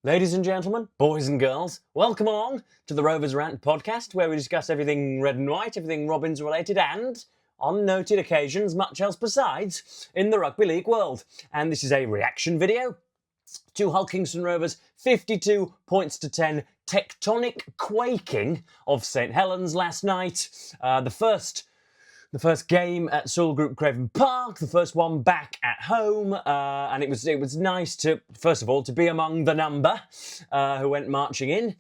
Ladies and gentlemen, boys and girls, welcome along to the Rovers Rant podcast, where we discuss everything red and white, everything Robins related, and, on noted occasions, much else besides in the rugby league world. And this is a reaction video to Hull Kingston Rovers' 52 points to 10 tectonic quaking of St Helens last night. The first game at Soul Group Craven Park, the first one back at home, and it was nice to, first of all, to be among the number who went marching in,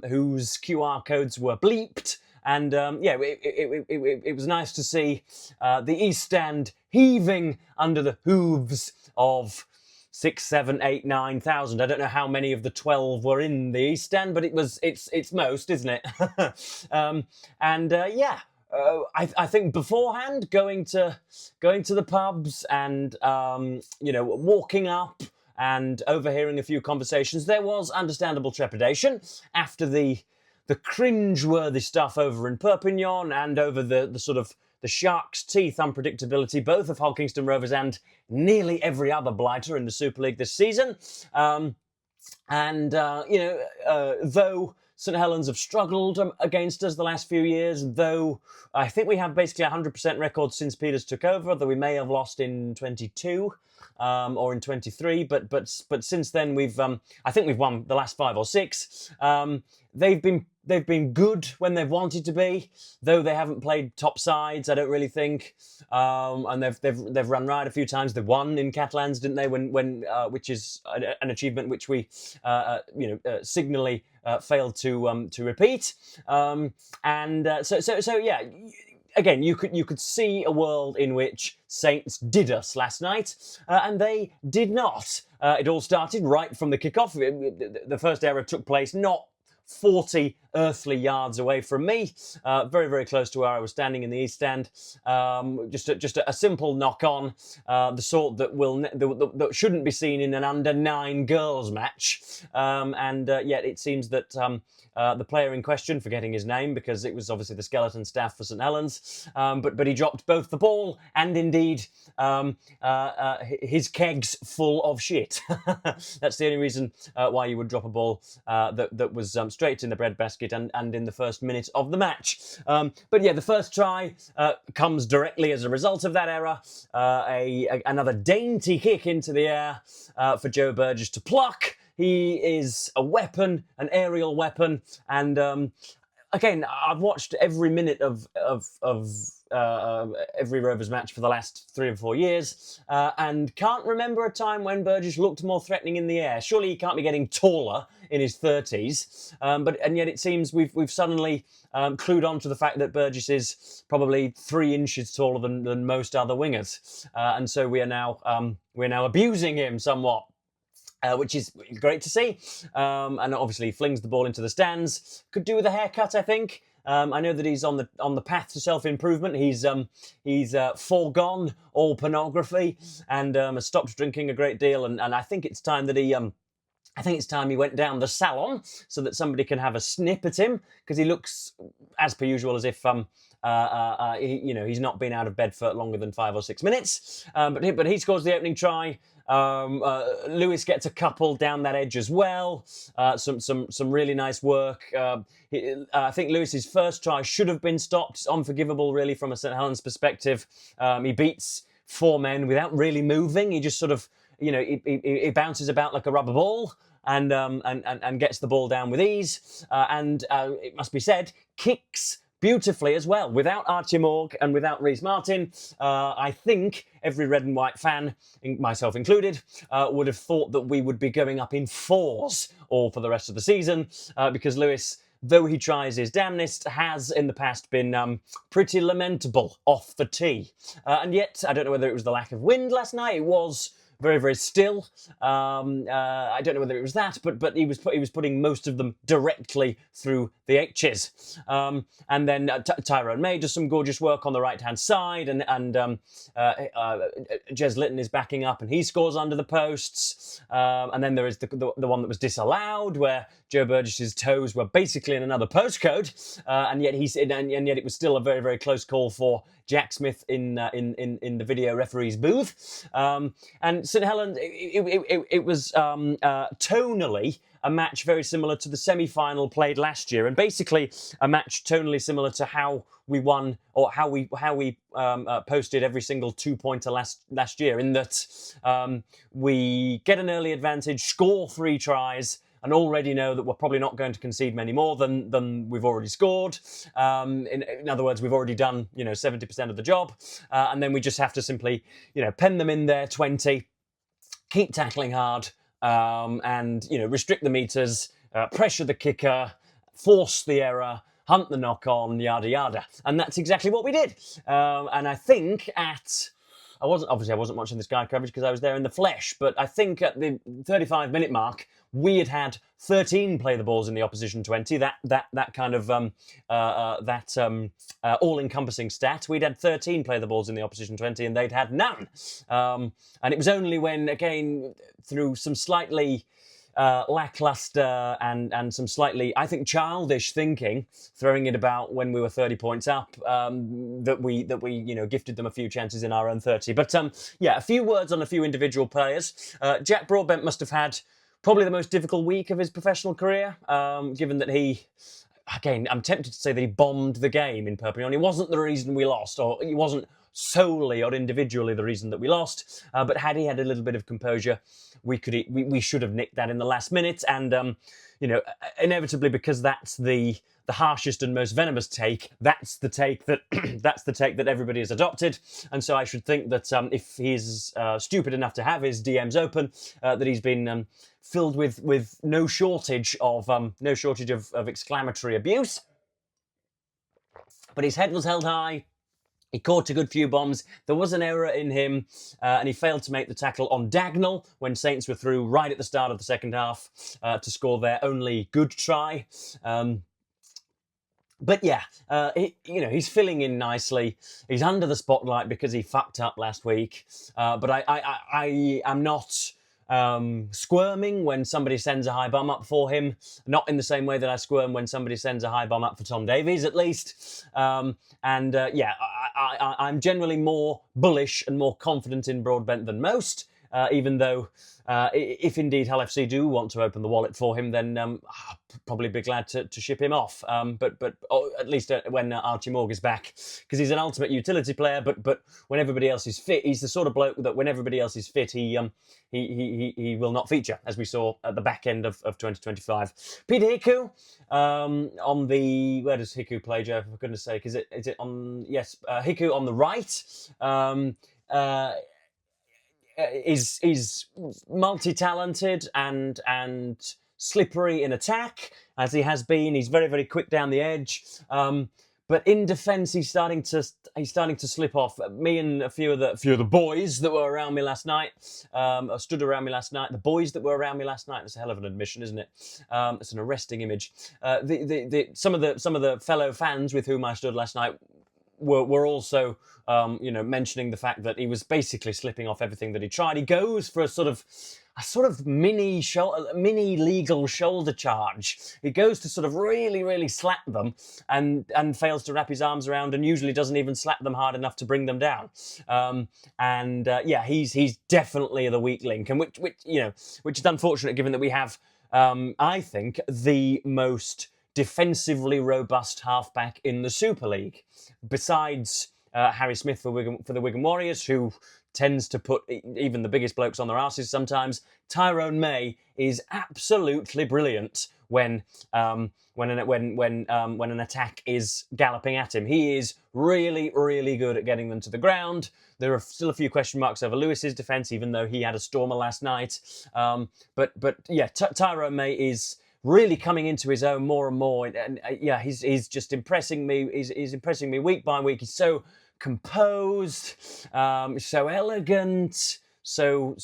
whose QR codes were bleeped, and it was nice to see the East Stand heaving under the hooves of 6, 7, 8, 9,000. I don't know how many of the 12 were in the East Stand, but it's most, isn't it? I think beforehand, going to the pubs and walking up and overhearing a few conversations, there was understandable trepidation after the cringe-worthy stuff over in Perpignan and over the sort of the shark's teeth unpredictability, both of Hull Kingston Rovers and nearly every other blighter in the Super League this season. Though St Helens have struggled against us the last few years, though I think we have basically a 100% record since Peters took over, though we may have lost in 22 or in 23, but since then I think we've won the last 5 or 6. They've been good when they've wanted to be, though they haven't played top sides, I don't really think. And they've run right a few times. They won in Catalans, didn't they? Which is an achievement which we signally failed to repeat. Again, you could see a world in which Saints did us last night, and they did not. It all started right from the kickoff. The first error took place not 40 earthly yards away from me, very, very close to where I was standing in the East Stand. Just a simple knock-on, the sort that shouldn't be seen in an under-9 girls match. Yet it seems that the player in question, forgetting his name because it was obviously the skeleton staff for St Helens, but he dropped both the ball and indeed his kegs full of shit. That's the only reason why you would drop a ball that was straight in the breadbasket and in the first minute of the match. The first try comes directly as a result of that error. Another dainty kick into the air for Joe Burgess to pluck. He is a weapon, an aerial weapon, and again, I've watched every minute of every Rovers match for the last 3 or 4 years, and can't remember a time when Burgess looked more threatening in the air. Surely he can't be getting taller in his 30s, and yet it seems we've suddenly clued on to the fact that Burgess is probably 3 inches taller than most other wingers, and so we're now abusing him somewhat. Which is great to see, and obviously flings the ball into the stands. Could do with a haircut, I think. I know that he's on the path to self-improvement. He's foregone all pornography and has stopped drinking a great deal. And I think it's time that he went down the salon so that somebody can have a snip at him, because he looks, as per usual, as if he's not been out of bed for longer than 5 or 6 minutes. But he scores the opening try. Lewis gets a couple down that edge as well. Some really nice work. I think Lewis's first try should have been stopped. It's unforgivable, really, from a St Helens perspective. He beats 4 men without really moving. He just sort of, he bounces about like a rubber ball and gets the ball down with ease. It must be said, kicks beautifully as well. Without Archie Morg and without Rhys Martin, I think every red and white fan, myself included, would have thought that we would be going up in 4s all for the rest of the season, because Lewis, though he tries his damnedest, has in the past been pretty lamentable off the tee. And yet, I don't know whether it was the lack of wind last night. It was very, very still. I don't know whether it was that, but he was putting most of them directly through the H's. And then Tyrone May does some gorgeous work on the right-hand side, and Jez Litton is backing up, and he scores under the posts. And then there is the one that was disallowed, where Joe Burgess's toes were basically in another postcode, and yet it was still a very, very close call for Jack Smith in the video referee's booth. And St Helens, it was tonally a match very similar to the semi-final played last year, and basically a match tonally similar to how we won, or how we posted every single 2-pointer last year. In that we get an early advantage, score 3 tries, and already know that we're probably not going to concede many more than we've already scored. In other words, we've already done 70% of the job, and then we just have to simply pen them in there 20, keep tackling hard, and restrict the meters, pressure the kicker, force the error, hunt the knock-on, yada yada, and that's exactly what we did. And I think I wasn't watching the Sky coverage because I was there in the flesh, but I think at the 35-minute mark we had 13 play the balls in the opposition 20. That kind of all-encompassing stat. We'd had 13 play the balls in the opposition 20, and they'd had none. And it was only when, again, through some slightly lackluster and some slightly, I think, childish thinking, throwing it about when we were 30 points up, that we gifted them a few chances in our own 30. But a few words on a few individual players. Jack Broadbent must have had probably the most difficult week of his professional career, given that he, again, I'm tempted to say that he bombed the game in Perpignan. He wasn't the reason we lost, or he wasn't solely or individually the reason that we lost, but had he had a little bit of composure, we should have nicked that in the last minute. And inevitably, because that's the harshest and most venomous take, that's the take that everybody has adopted. And so I should think that if he's stupid enough to have his DMs open, that he's been filled with no shortage of exclamatory abuse. But his head was held high. He caught a good few bombs. There was an error in him, and he failed to make the tackle on Dagnall when Saints were through right at the start of the second half to score their only good try. But yeah, he's filling in nicely. He's under the spotlight because he fucked up last week. But I am not squirming when somebody sends a high bum up for him. Not in the same way that I squirm when somebody sends a high bum up for Tom Davies, at least. I'm generally more bullish and more confident in Broadbent than most. Even though, if indeed Hull FC do want to open the wallet for him, then I'll probably be glad to ship him off. But at least when Archie Morg is back, because he's an ultimate utility player. But when everybody else is fit, he's the sort of bloke that when everybody else is fit, he will not feature, as we saw at the back end of 2025. Peta Hiku on the, where does Hiku play, Joe? For goodness sake, is it on? Yes, Hiku on the right. Is multi-talented and slippery in attack, as he has been. He's very, very quick down the edge. But in defence, he's starting to slip off. Me and a few of the boys that were around me last night, stood around me last night. The boys that were around me last night. That's a hell of an admission, isn't it? It's an arresting image. Some of the fellow fans with whom I stood last night were also mentioning the fact that he was basically slipping off everything that he tried. He goes for a sort of mini legal shoulder charge. He goes to sort of really, really slap them and fails to wrap his arms around, and usually doesn't even slap them hard enough to bring them down. He's definitely the weak link, and which is unfortunate given that we have, I think, the most defensively robust halfback in the Super League, besides Harry Smith for the Wigan Warriors, who tends to put even the biggest blokes on their asses sometimes. Tyrone May is absolutely brilliant when an attack is galloping at him. He is really, really good at getting them to the ground. There are still a few question marks over Lewis's defence, even though he had a stormer last night. Tyrone May is really coming into his own more and more, and he's just impressing me. He's impressing me week by week. He's so composed, so elegant, so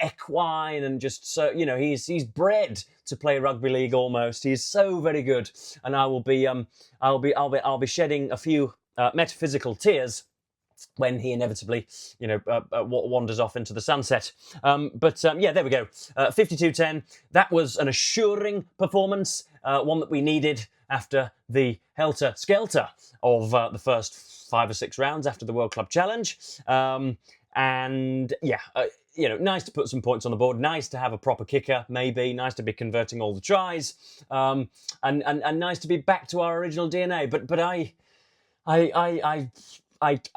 equine, and just so he's bred to play rugby league almost. He's so very good, and I'll be shedding a few metaphysical tears when he inevitably, wanders off into the sunset. There we go. 52-10. That was an assuring performance, one that we needed after the helter-skelter of the first 5 or 6 rounds after the World Club Challenge. And yeah, you know, nice to put some points on the board. Nice to have a proper kicker, maybe. Nice to be converting all the tries, and nice to be back to our original DNA. But I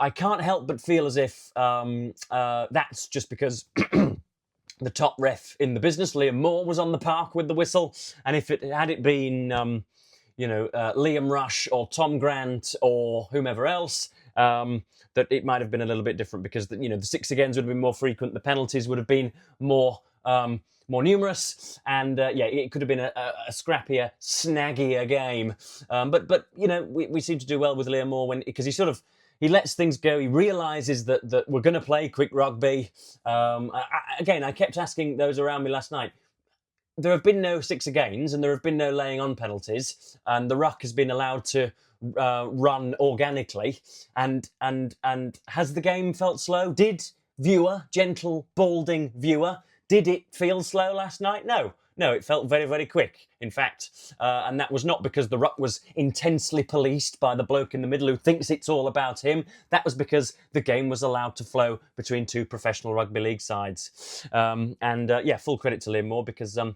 can't help but feel as if that's just because the top ref in the business, Liam Moore, was on the park with the whistle, and if it had it been Liam Rush or Tom Grant or whomever else, that it might have been a little bit different, because the 6 agains would have been more frequent, the penalties would have been more numerous, and it could have been a scrappier, snaggier game. But we seem to do well with Liam Moore because he lets things go. He realises that we're going to play quick rugby. I kept asking those around me last night. There have been no 6 agains, and there have been no laying on penalties, and the ruck has been allowed to run organically. And has the game felt slow? Did gentle, balding viewer, did it feel slow last night? No, it felt very, very quick, in fact. And that was not because the ruck was intensely policed by the bloke in the middle who thinks it's all about him. That was because the game was allowed to flow between 2 professional rugby league sides. Full credit to Liam Moore, because, I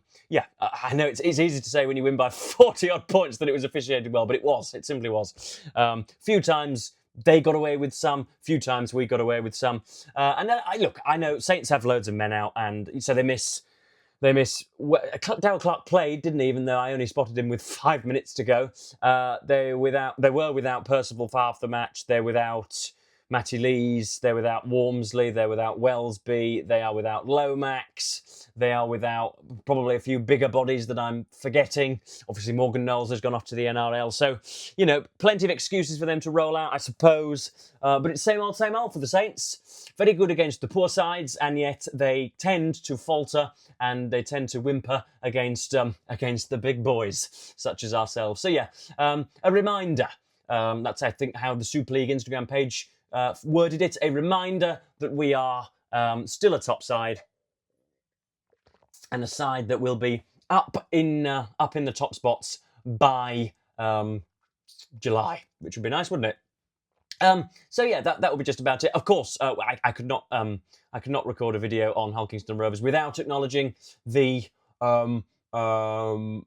know it's easy to say when you win by 40-odd points that it was officiated well, but it simply was. Few times they got away with some, few times we got away with some. I know Saints have loads of men out, and so they miss. Darryl Clark played, didn't he? Even though I only spotted him with 5 minutes to go. They were without Percival for half the match. They're without Matty Lees. They're without Walmsley. They're without Wellesby. They are without Lomax. They are without probably a few bigger bodies that I'm forgetting. Obviously, Morgan Knowles has gone off to the NRL. So, plenty of excuses for them to roll out, I suppose. But it's same old for the Saints. Very good against the poor sides, and yet they tend to falter and they tend to whimper against the big boys, such as ourselves. So a reminder. That's, I think, how the Super League Instagram page worded it. A reminder that we are still a top side, and a side that will be up in the top spots by July, which would be nice, wouldn't it? That would be just about it. Of course, I could not record a video on Hulkingston Rovers without acknowledging the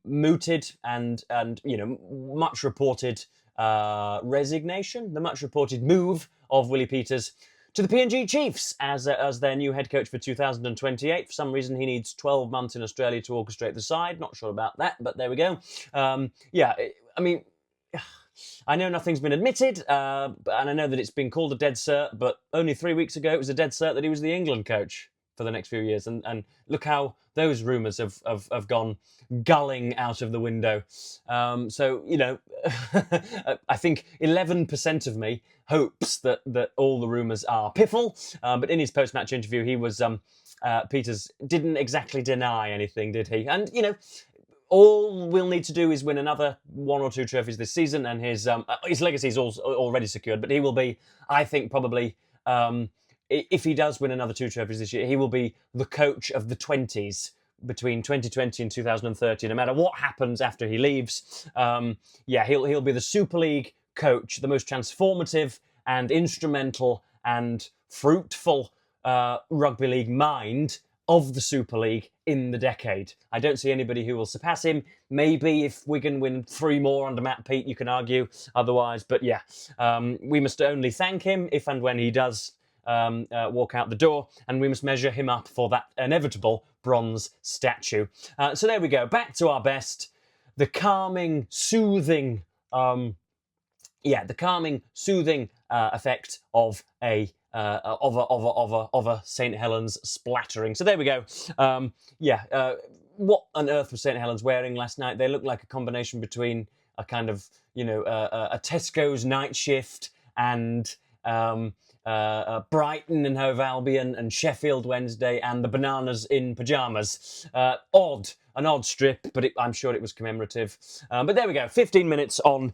mooted and much reported resignation, the much reported move of Willie Peters to the PNG Chiefs as their new head coach for 2028. For some reason, he needs 12 months in Australia to orchestrate the side. Not sure about that, but there we go. I know nothing's been admitted, and I know that it's been called a dead cert, but only 3 weeks ago it was a dead cert that he was the England coach for the next few years. And look how those rumours have gone gulling out of the window. I think 11% of me hopes that all the rumours are piffle. But in his post-match interview, he was Peters didn't exactly deny anything, did he? And, all we'll need to do is win another 1 or 2 trophies this season, and his legacy is already secured. But he will be, I think, probably, if he does win another 2 trophies this year, he will be the coach of the 20s between 2020 and 2030. No matter what happens after he leaves, he'll be the Super League coach, the most transformative and instrumental and fruitful rugby league mind of the Super League in the decade. I don't see anybody who will surpass him. Maybe if Wigan win 3 more under Matt Peat, you can argue otherwise. But we must only thank him if and when he does walk out the door, and we must measure him up for that inevitable bronze statue. So there we go. Back to our best. The calming, soothing, effect of a St Helens splattering. So there we go. What on earth was St Helens wearing last night? They looked like a combination between a kind of a Tesco's night shift and Brighton and Hove Albion and Sheffield Wednesday and the Bananas in pyjamas. An odd strip, but I'm sure it was commemorative. But there we go. 15 minutes on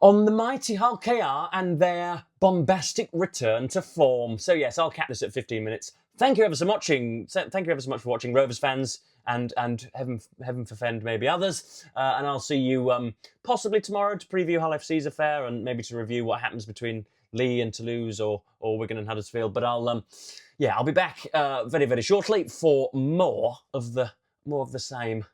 the mighty Hull KR and their bombastic return to form. So yes, I'll cap this at 15 minutes. Thank you ever so much for watching, Rovers fans, and heaven forfend maybe others. And I'll see you possibly tomorrow to preview Hull FC's affair and maybe to review what happens between Leigh and Toulouse or Wigan and Huddersfield. But I'll yeah, I'll be back very, very shortly for more of the same.